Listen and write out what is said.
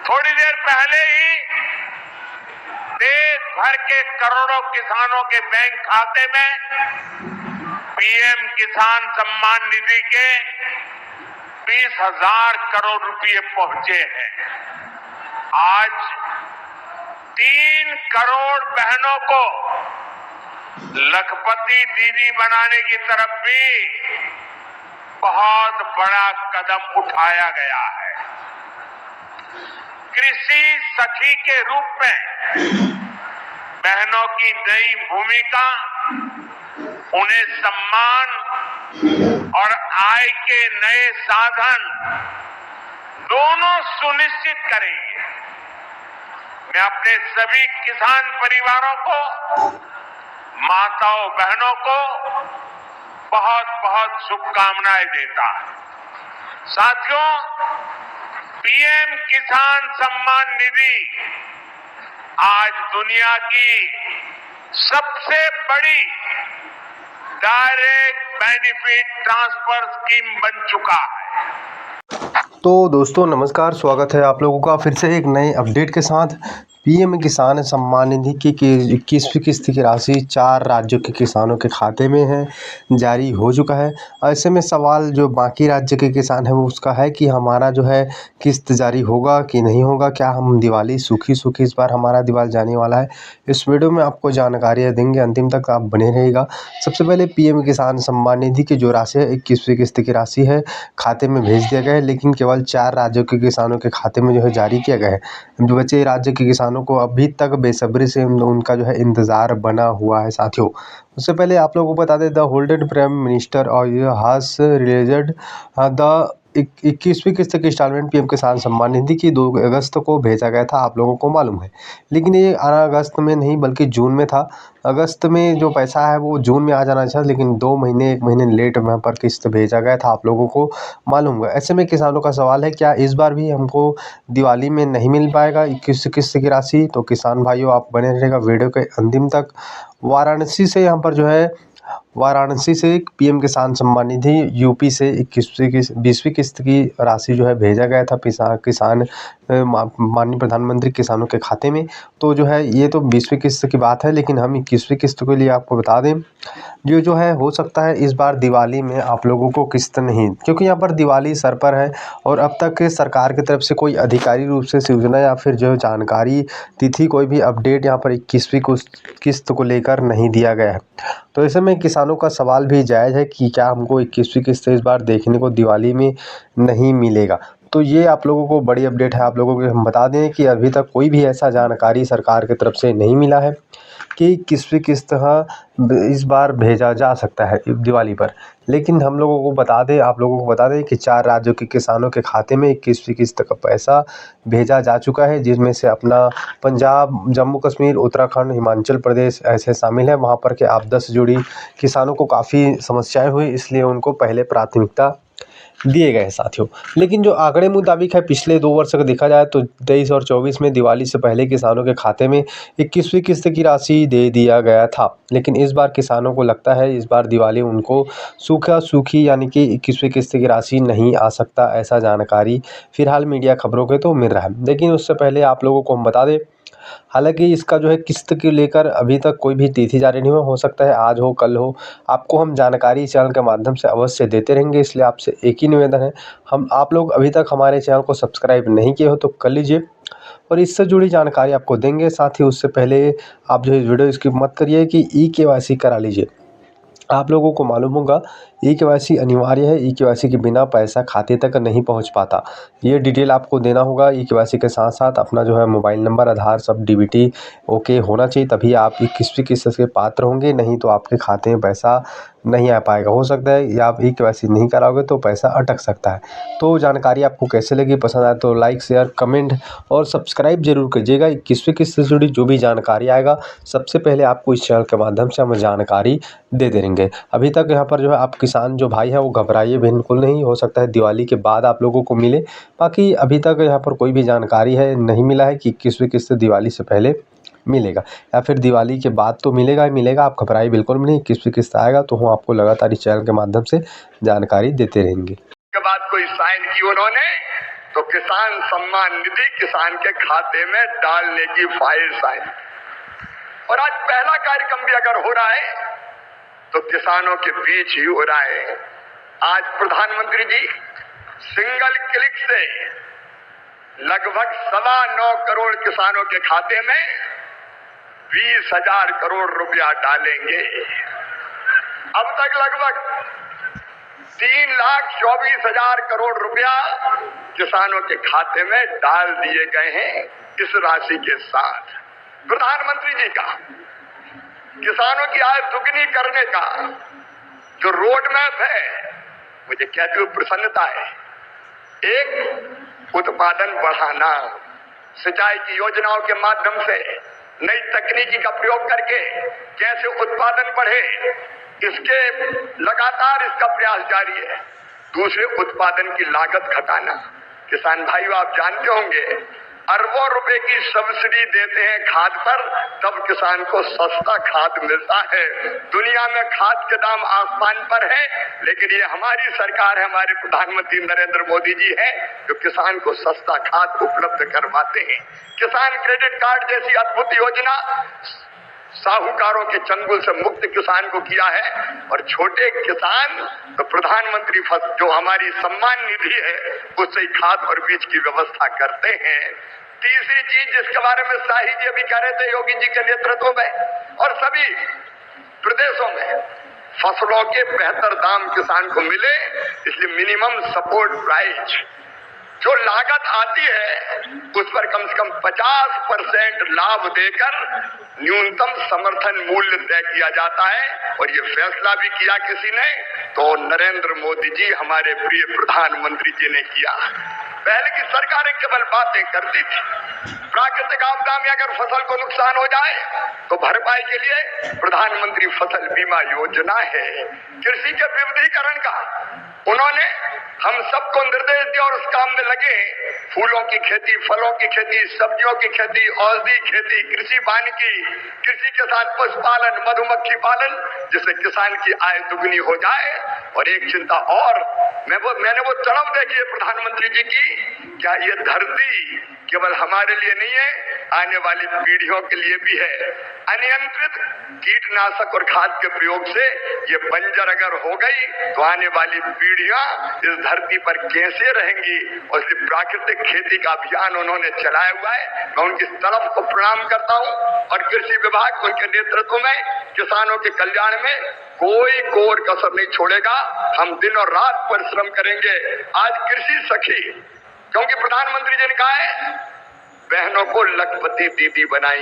थोड़ी देर पहले ही देश भर के करोड़ों किसानों के बैंक खाते में पीएम किसान सम्मान निधि के 20,000 करोड़ रुपए पहुंचे हैं। आज 3 करोड़ बहनों को लखपति दीदी बनाने की तरफ भी बहुत बड़ा कदम उठाया गया है। कृषि सखी के रूप में बहनों की नई भूमिका उन्हें सम्मान और आय के नए साधन दोनों सुनिश्चित करेंगे। मैं अपने सभी किसान परिवारों को, माताओं बहनों को बहुत बहुत शुभकामनाएं देता हूं। साथियों, पीएम किसान सम्मान निधि आज दुनिया की सबसे बड़ी डायरेक्ट बेनिफिट ट्रांसफर स्कीम बन चुका है। तो दोस्तों नमस्कार, स्वागत है आप लोगों का फिर से एक नए अपडेट के साथ। पीएम किसान सम्मान निधि की 21वीं किस्त की राशि 4 राज्यों के किसानों के खाते में है, जारी हो चुका है। ऐसे में सवाल जो बाकी राज्य के किसान हैं वो उसका है कि हमारा जो है किस्त जारी होगा कि नहीं होगा, क्या हम दिवाली सूखी इस बार हमारा दिवाली जाने वाला है। इस वीडियो में आपको जानकारियाँ देंगे, अंतिम तक आप बने रहिएगा। सबसे पहले पीएम किसान सम्मान निधि की जो राशि है 21वीं किस्त की राशि है, खाते में भेज दिया गया है, लेकिन केवल 4 राज्यों के किसानों के खाते में जो है जारी किया गया है। जो बचे राज्य के किसानों को अभी तक बेसब्री से उनका जो है इंतजार बना हुआ है। साथियों, उससे पहले आप लोगों को बता दें, द होल्डेड प्राइम मिनिस्टर और हैज रिलीज्ड द 21वीं किस्त की इंस्टॉलमेंट पीएम किसान सम्मान निधि की 2 अगस्त को भेजा गया था, आप लोगों को मालूम है। लेकिन ये अगस्त में नहीं बल्कि जून में था। अगस्त में जो पैसा है वो जून में आ जाना चाहिए, लेकिन 1 महीने लेट वहाँ पर किस्त भेजा गया था, आप लोगों को मालूम है। ऐसे में किसानों का सवाल है, क्या इस बार भी हमको दिवाली में नहीं मिल पाएगा 21 किस्त की राशि? तो किसान भाइयों, आप बने रहिएगा वीडियो के अंतिम तक। वाराणसी से यहाँ पर जो है वाराणसी से पीएम किसान सम्मान निधि यूपी से 20वीं किस्त की राशि जो है भेजा गया था किसान माननीय प्रधानमंत्री किसानों के खाते में। तो जो है ये तो 20वीं किस्त की बात है, लेकिन हम 21वीं किस्त के लिए आपको बता दें, जो है हो सकता है इस बार दिवाली में आप लोगों को किस्त नहीं, क्योंकि यहाँ पर दिवाली सर पर है और अब तक सरकार की तरफ से कोई अधिकारी रूप से सूचना या फिर जो जानकारी तिथि कोई भी अपडेट यहाँ पर 21वीं किस्त को लेकर नहीं दिया गया है। तो ऐसे में किसानों का सवाल भी जायज़ है कि क्या हमको 21वीं किस्त इस बार देखने को दिवाली में नहीं मिलेगा। तो ये आप लोगों को बड़ी अपडेट है। आप लोगों को हम बता दें कि अभी तक कोई भी ऐसा जानकारी सरकार की तरफ से नहीं मिला है कि 21वीं किस्त इस बार भेजा जा सकता है दिवाली पर। लेकिन हम लोगों को बता दें, आप लोगों को बता दें कि 4 राज्यों के किसानों के खाते में 21वीं किस्त का पैसा भेजा जा चुका है, जिसमें से अपना पंजाब, जम्मू कश्मीर, उत्तराखंड, हिमाचल प्रदेश ऐसे शामिल हैं। वहाँ पर के आपदा से जुड़ी किसानों को काफ़ी समस्याएं हुई, इसलिए उनको पहले प्राथमिकता दिए गए हैं साथियों। लेकिन जो आंकड़े मुताबिक है, पिछले 2 वर्ष का देखा जाए तो 23 और 24 में दिवाली से पहले किसानों के खाते में 21वीं किस्त की राशि दे दिया गया था। लेकिन इस बार किसानों को लगता है इस बार दिवाली उनको सूखी यानी कि 21वीं किस्त की राशि नहीं आ सकता, ऐसा जानकारी फिलहाल मीडिया खबरों के तो मिल रहा है। लेकिन उससे पहले आप लोगों को हम बता दें, हालांकि इसका जो है किस्त के लेकर अभी तक कोई भी तिथि जारी नहीं हुआ, हो सकता है आज हो कल हो। आपको हम जानकारी चैनल के माध्यम से अवश्य देते रहेंगे, इसलिए आपसे एक ही निवेदन है, आप लोग अभी तक हमारे चैनल को सब्सक्राइब नहीं किए हो तो कर लीजिए और इससे जुड़ी जानकारी आपको देंगे। साथ ही उससे पहले आप जो इस वीडियो स्किप मत करिए कि ई-केवाईसी करा लीजिए। आप लोगों को मालूम होगा ई-केवाईसी अनिवार्य है, ई-केवाईसी के बिना पैसा खाते तक नहीं पहुंच पाता। ये डिटेल आपको देना होगा। ई-केवाईसी के साथ साथ अपना जो है मोबाइल नंबर, आधार, सब डीबीटी ओके होना चाहिए, तभी आप 21वीं किस्त के पात्र होंगे, नहीं तो आपके खाते में पैसा नहीं आ पाएगा। हो सकता है या आप ई-केवाईसी नहीं कराओगे तो पैसा अटक सकता है। तो जानकारी आपको कैसे लगी, पसंद आए तो लाइक, शेयर, कमेंट और सब्सक्राइब जरूर कीजिएगा। 21वीं किस्त से जुड़ी जो भी जानकारी आएगा सबसे पहले आपको इस चैनल के माध्यम से हम जानकारी दे देंगे। अभी तक यहाँ पर जो है आप किसान जो भाई हैं वो घबराइए बिल्कुल नहीं, हो सकता है दिवाली के बाद आप लोगों को मिले। बाकी अभी तक यहाँ पर कोई भी जानकारी है नहीं मिला है कि 21वीं किस्त दिवाली से पहले मिलेगा या फिर दिवाली के बाद तो मिलेगा ही मिलेगा। आप घबराइए बिल्कुल भी नहीं, 21वीं किस्त आएगा तो हम आपको लगातार इस चैनल के माध्यम से जानकारी देते रहेंगे। के बाद कोई साइन की उन्होंने, तो किसान सम्मान निधि किसान के खाते में डालने की ख्वाहिश आई। और आज पहला कार्यक्रम भी अगर हो रहा है तो किसानों के बीच ही हो रहा है। आज प्रधानमंत्री जी सिंगल क्लिक से लगभग 9.25 करोड़ किसानों के खाते में 20,000 करोड़ रुपया डालेंगे। अब तक लगभग 3,24,000 करोड़ रुपया किसानों के खाते में डाल दिए गए हैं। इस राशि के साथ प्रधानमंत्री जी का किसानों की आय दुगनी करने का जो रोड मैप है, मुझे कहते हुए प्रसन्नता है। एक, उत्पादन बढ़ाना, सिंचाई की योजनाओं के माध्यम से नई तकनीकी का प्रयोग करके कैसे उत्पादन बढ़े, इसके लगातार इसका प्रयास जारी है। दूसरे, उत्पादन की लागत घटाना। किसान भाइयों, आप जानते होंगे अरबों रुपए की सब्सिडी देते हैं खाद पर, तब किसान को सस्ता खाद मिलता है। दुनिया में खाद के दाम आसमान पर है, लेकिन ये हमारी सरकार है, हमारे प्रधानमंत्री नरेंद्र मोदी जी हैं जो किसान को सस्ता खाद उपलब्ध करवाते हैं। किसान क्रेडिट कार्ड जैसी अद्भुत योजना साहूकारों के चंगुल से मुक्त किसान को किया है। और छोटे किसान तो प्रधानमंत्री जो हमारी सम्मान निधि है उससे ही खाद और बीज की व्यवस्था करते हैं। तीसरी चीज जिसके बारे में शाही जी अभी कह रहे थे, योगी जी के नेतृत्व में और सभी प्रदेशों में फसलों के बेहतर दाम किसान को मिले, इसलिए मिनिमम सपोर्ट प्राइस जो लागत आती है उस पर कम से कम 50% लाभ देकर न्यूनतम समर्थन मूल्य तय किया जाता है। और ये फैसला भी किया किसी ने, तो नरेंद्र मोदी जी हमारे प्रिय प्रधानमंत्री जी ने किया। पहले की सरकारें केवल बातें करती थी। प्राकृतिक आपदा में अगर फसल को नुकसान हो जाए तो भरपाई के लिए प्रधानमंत्री फसल बीमा योजना है। कृषि के विविधीकरण का उन्होंने हम सबको निर्देश दिया और उस काम में लगे। फूलों की खेती, फलों की खेती, सब्जियों की खेती, औषधि खेती, कृषि वानिकी, कृषि के साथ पशुपालन, मधुमक्खी पालन, जिससे किसान की आय दुगनी हो जाए। और एक चिंता और, मैंने वो तड़प देखी है प्रधानमंत्री जी की, क्या ये धरती केवल हमारे लिए नहीं है, आने वाली पीढ़ियों के लिए भी है। अनियंत्रित कीटनाशक और खाद के प्रयोग से ये बंजर अगर हो गई तो आने वाली पीढ़ियां इस धरती पर कैसे रहेंगी। और इसलिए प्राकृतिक खेती का अभियान उन्होंने चलाया हुआ है। मैं उनकी तरफ को प्रणाम करता हूं। और कृषि विभाग उनके नेतृत्व में किसानों के कल्याण में कोई कोर कसर नहीं छोड़ेगा। हम दिन और रात परिश्रम करेंगे। आज कृषि सखी, क्योंकि प्रधानमंत्री जी ने कहा है बहनों को लखपति दीदी बनाई।